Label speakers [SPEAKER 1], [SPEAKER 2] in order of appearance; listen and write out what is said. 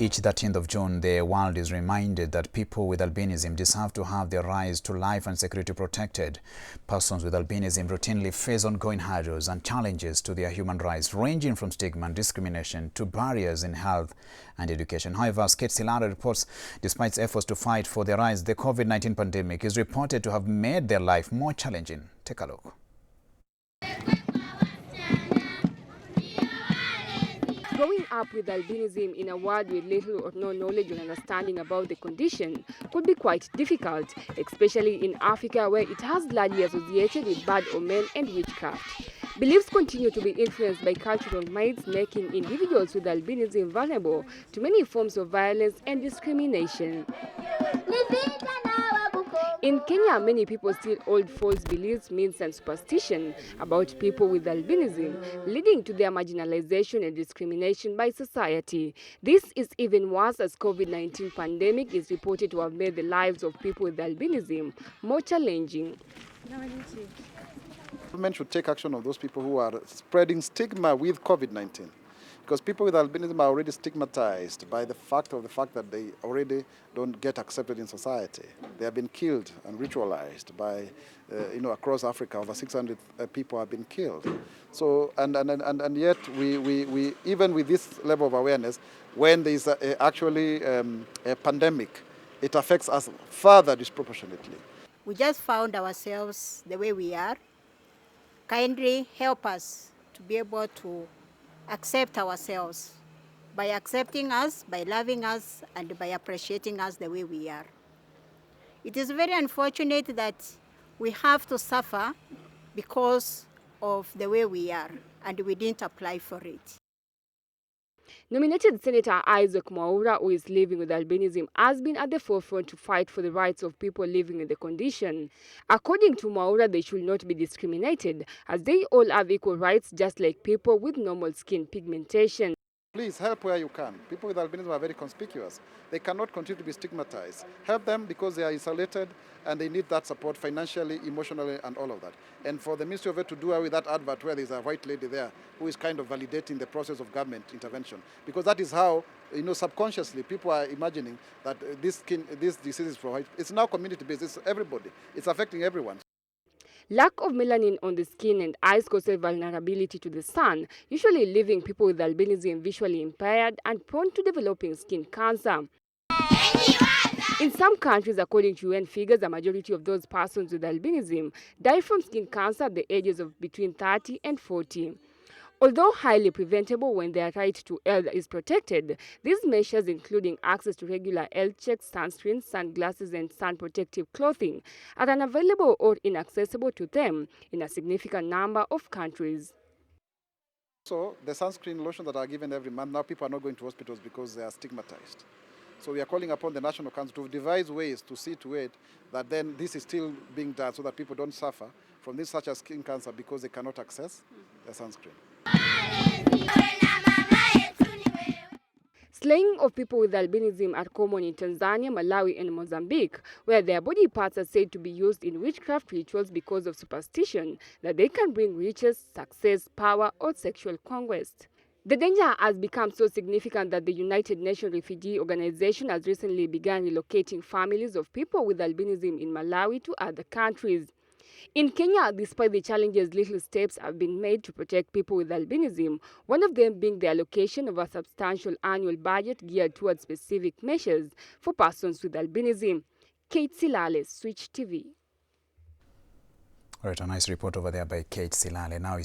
[SPEAKER 1] Each 13th of June, the world is reminded that people with albinism deserve to have their rights to life and security protected. Persons with albinism routinely face ongoing hurdles and challenges to their human rights, ranging from stigma and discrimination to barriers in health and education. However, as Kate Silare reports, despite efforts to fight for their rights, the COVID-19 pandemic is reported to have made their life more challenging. Take a look.
[SPEAKER 2] Growing up with albinism in a world with little or no knowledge or understanding about the condition could be quite difficult, especially in Africa, where it has largely associated with bad omen and witchcraft. Beliefs continue to be influenced by cultural myths, making individuals with albinism vulnerable to many forms of violence and discrimination. In Kenya, many people still hold false beliefs, myths and superstition about people with albinism, leading to their marginalization and discrimination by society. This is even worse as COVID-19 pandemic is reported to have made the lives of people with albinism more challenging.
[SPEAKER 3] Government should take action on those people who are spreading stigma with COVID-19. Because people with albinism are already stigmatized by the fact that they already don't get accepted in society. They have been killed and ritualized by, across Africa, over 600 people have been killed. So, and yet we even with this level of awareness, when there is actually a pandemic, it affects us further disproportionately.
[SPEAKER 4] We just found ourselves the way we are. Kindly help us to be able to accept ourselves, by accepting us, by loving us, and by appreciating us the way we are. It is very unfortunate that we have to suffer because of the way we are, and we didn't apply for it.
[SPEAKER 2] Nominated Senator Isaac Mwaura, who is living with albinism, has been at the forefront to fight for the rights of people living with the condition. According to Mwaura, they should not be discriminated, as they all have equal rights, just like people with normal skin pigmentation.
[SPEAKER 3] Please help where you can. People with albinism are very conspicuous. They cannot continue to be stigmatized. Help them because they are isolated and they need that support financially, emotionally, and all of that. And for the Ministry of Health to do away with that advert where there's a white lady there who is kind of validating the process of government intervention. Because that is how, subconsciously people are imagining that this disease is for white. It's now community-based. It's everybody. It's affecting everyone.
[SPEAKER 2] Lack of melanin on the skin and eyes causes vulnerability to the sun, usually leaving people with albinism visually impaired and prone to developing skin cancer. In some countries, according to UN figures, a majority of those persons with albinism die from skin cancer at the ages of between 30 and 40. Although highly preventable when their right to health is protected, these measures, including access to regular health checks, sunscreen, sunglasses, and sun protective clothing, are unavailable or inaccessible to them in a significant number of countries.
[SPEAKER 3] So the sunscreen lotion that are given every month, now people are not going to hospitals because they are stigmatized. So we are calling upon the National Council to devise ways to see to it that then this is still being done so that people don't suffer from this such as skin cancer because they cannot access the sunscreen.
[SPEAKER 2] Slaying of people with albinism are common in Tanzania, Malawi, and Mozambique, where their body parts are said to be used in witchcraft rituals because of superstition that they can bring riches, success, power, or sexual conquest. The danger has become so significant that the United Nations Refugee Organization has recently begun relocating families of people with albinism in Malawi to other countries. In Kenya, despite the challenges, little steps have been made to protect people with albinism, one of them being the allocation of a substantial annual budget geared towards specific measures for persons with albinism. Kate Silale, Switch TV.
[SPEAKER 1] All right, a nice report over there by Kate Silale. Now